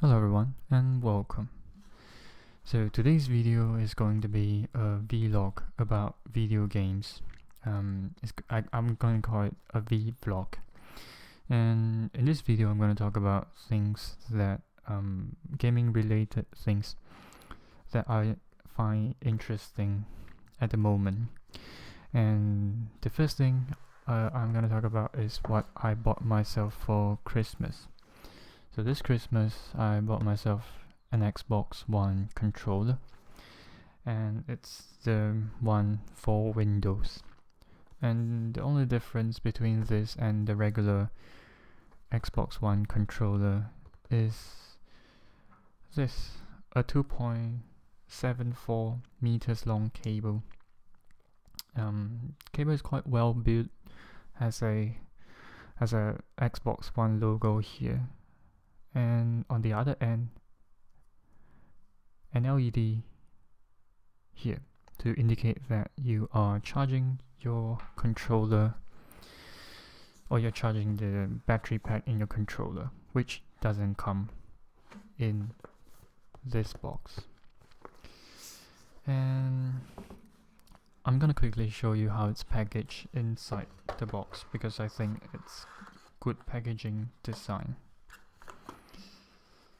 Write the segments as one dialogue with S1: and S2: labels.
S1: Hello everyone and welcome. So today's video is going to be a vlog about video games. I'm going to call it a vlog. And in this video I'm going to talk about things that gaming related things that I find interesting at the moment. And the first thing I'm going to talk about is what I bought myself for Christmas. So this Christmas I bought myself an Xbox One controller, and it's the one for Windows. And the only difference between this and the regular Xbox One controller is this, a 2.74 meters long cable. Cable is quite well built, has a Xbox One logo here, and on the other end an LED here to indicate that you are charging your controller, or you're charging the battery pack in your controller, which doesn't come in this box. And I'm gonna quickly show you how it's packaged inside the box, because I think it's good packaging design.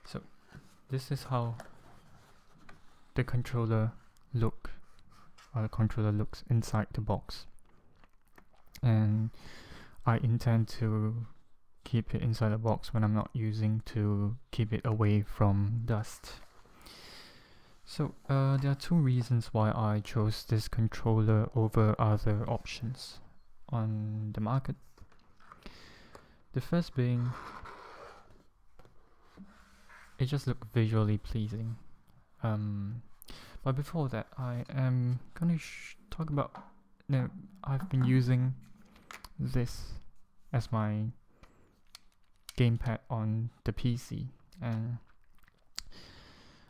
S1: So this is how the controller looks inside the box, and I intend to keep it inside the box when I'm not using, to keep it away from dust. So there are two reasons why I chose this controller over other options on the market. The first being, it just looks visually pleasing. But before that, I am gonna talk about. I've been using this as my gamepad on the PC, and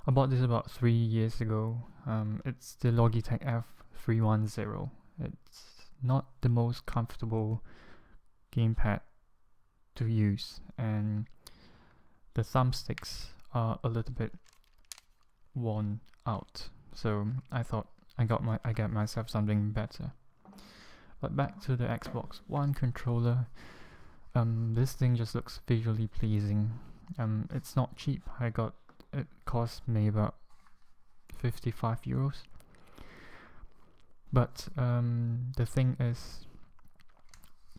S1: I bought this about 3 years ago. It's the Logitech F310. It's not the most comfortable gamepad to use, and the thumbsticks are a little bit worn out. So I thought I got myself something better. But back to the Xbox One controller. This thing just looks visually pleasing. It's not cheap. It cost me about 55 euros. But the thing is,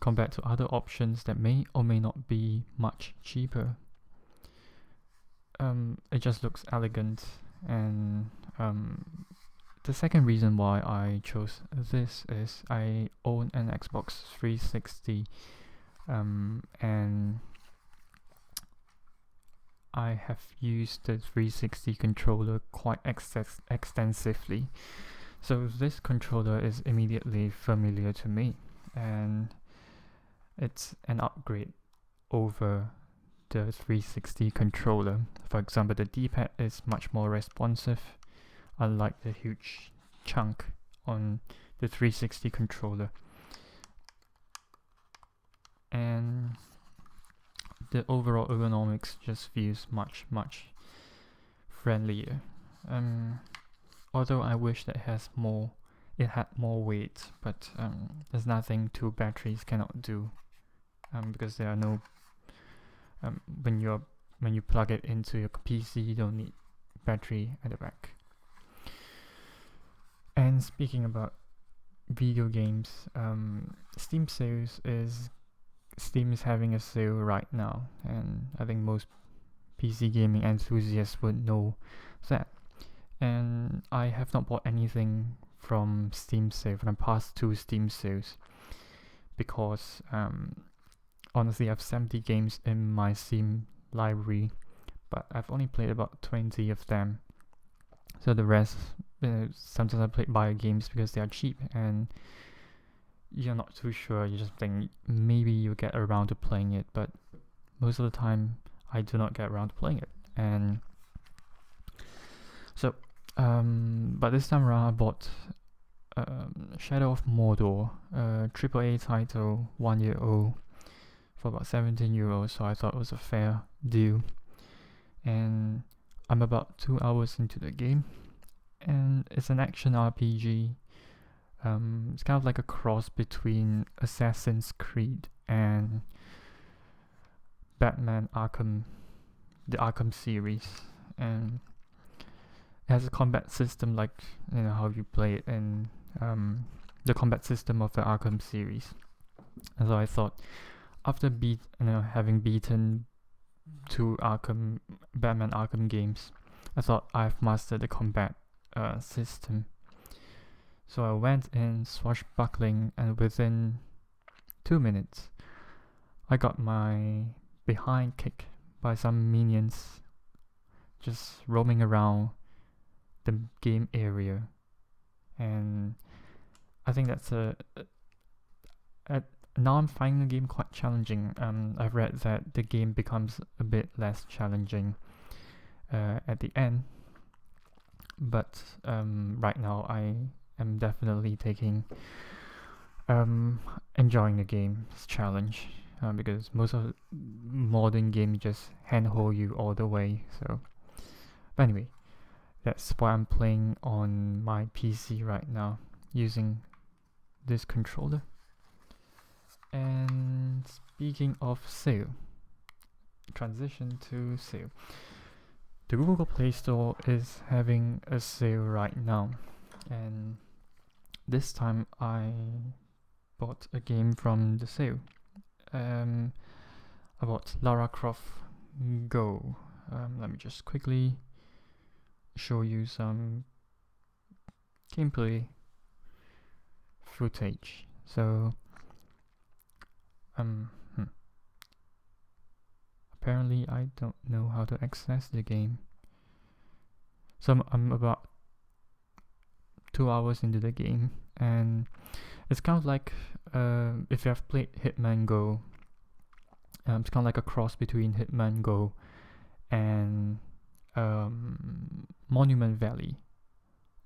S1: compared to other options that may or may not be much cheaper, it just looks elegant. And the second reason why I chose this is I own an Xbox 360, and I have used the 360 controller quite extensively. So this controller is immediately familiar to me, and it's an upgrade over the 360 controller. For example, the D-pad is much more responsive, unlike the huge chunk on the 360 controller. And the overall ergonomics just feels much friendlier. Although I wish that it had more weight, but there's nothing two batteries cannot do, because there are no when you plug it into your PC, you don't need battery at the back. And speaking about video games, Steam is having a sale right now, and I think most PC gaming enthusiasts would know that. And I have not bought anything from Steam sale, from the past two Steam sales, because honestly, I have 70 games in my Steam library, but I've only played about 20 of them. So the rest, sometimes I buy games because they are cheap, and you're not too sure. You just think maybe you'll get around to playing it, but most of the time I do not get around to playing it. And so, but this time around I bought Shadow of Mordor, a AAA title, 1 year old, for about 17 euros, so I thought it was a fair deal. and I'm about 2 hours into the game, and it's an action RPG. It's kind of like a cross between Assassin's Creed and Batman Arkham, the Arkham series, and it has a combat system like how you play it in the combat system of the Arkham series. And so I thought, after having beaten 2 Batman Arkham games, I thought I've mastered the combat system. So I went in swashbuckling, and within 2 minutes, I got my behind kicked by some minions just roaming around the game area. And I think that's now I'm finding the game quite challenging. I've read that the game becomes a bit less challenging at the end, but right now I am definitely enjoying the game's challenge, because most of modern games just handhold you all the way. So, but anyway, that's why I'm playing on my PC right now using this controller. And speaking of sale, transition to sale. The Google Play Store is having a sale right now, and this time I bought a game from the sale. I bought Lara Croft Go. Let me just quickly show you some gameplay footage. So apparently I don't know how to access the game. So I'm about 2 hours into the game, and it's kind of like if you have played Hitman Go, it's kind of like a cross between Hitman Go and Monument Valley.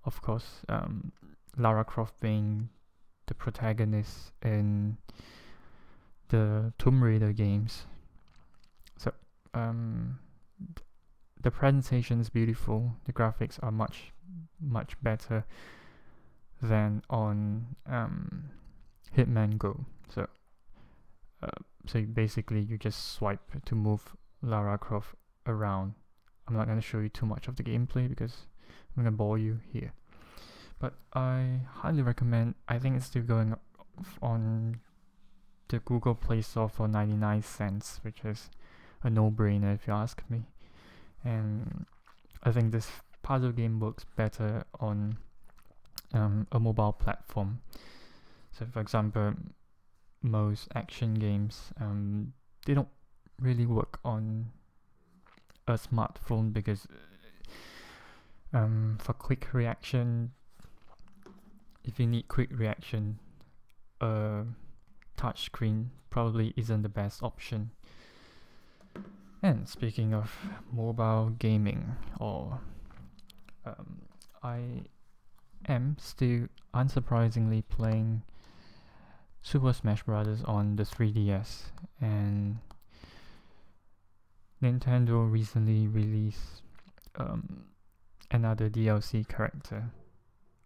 S1: Of course, Lara Croft being the protagonist in the Tomb Raider games. So the presentation is beautiful. The graphics are much better than on Hitman Go. So basically you just swipe to move Lara Croft around. I'm not going to show you too much of the gameplay because I'm going to bore you here. But I highly recommend. I think it's still going on the Google Play Store for 99 cents, which is a no-brainer if you ask me. And I think this puzzle game works better on a mobile platform. So for example, most action games, they don't really work on a smartphone because for quick reaction, if you need quick reaction, touchscreen probably isn't the best option. And speaking of mobile gaming, I am still unsurprisingly playing Super Smash Bros. On the 3DS, and Nintendo recently released another DLC character.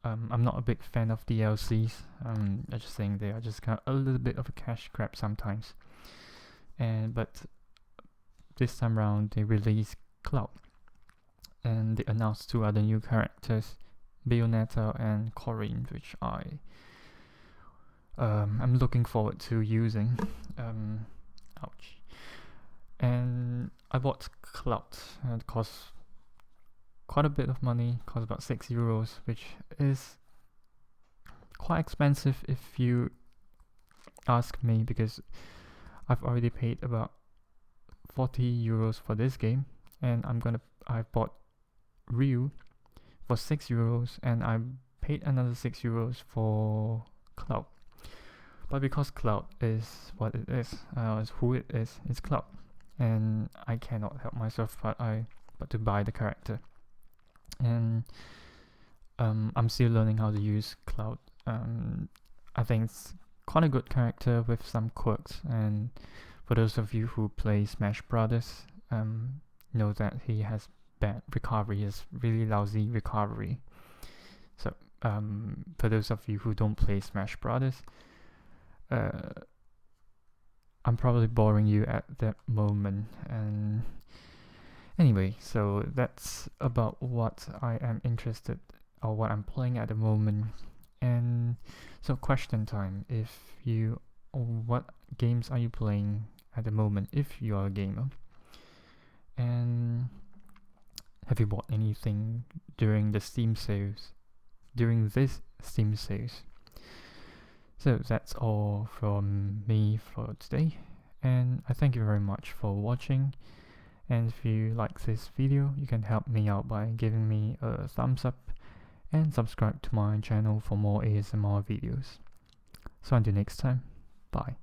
S1: I'm not a big fan of DLCs. I just think they are just kind of a little bit of a cash grab sometimes. But this time around they released Cloud, and they announced 2 other new characters, Bayonetta and Corrin, which I'm looking forward to using. Ouch. And I bought Cloud. It cost quite a bit of money, cost about €6, which is quite expensive if you ask me, because I've already paid about €40 for this game, and I bought Ryu for €6, and I paid another €6 for Cloud. But because Cloud is what it is, is who it is, it's Cloud, and I cannot help myself but to buy the character. And I'm still learning how to use Cloud. I think it's quite a good character with some quirks, and for those of you who play Smash Brothers, know that he has bad recovery, he has really lousy recovery. So for those of you who don't play Smash Brothers, I'm probably boring you at that moment. And anyway, so that's about what I am interested, or what I'm playing at the moment. And so question time, what games are you playing at the moment if you are a gamer? And have you bought anything during the Steam sales, during this Steam sales? So that's all from me for today, and I thank you very much for watching. And if you like this video, you can help me out by giving me a thumbs up and subscribe to my channel for more ASMR videos. So until next time, bye.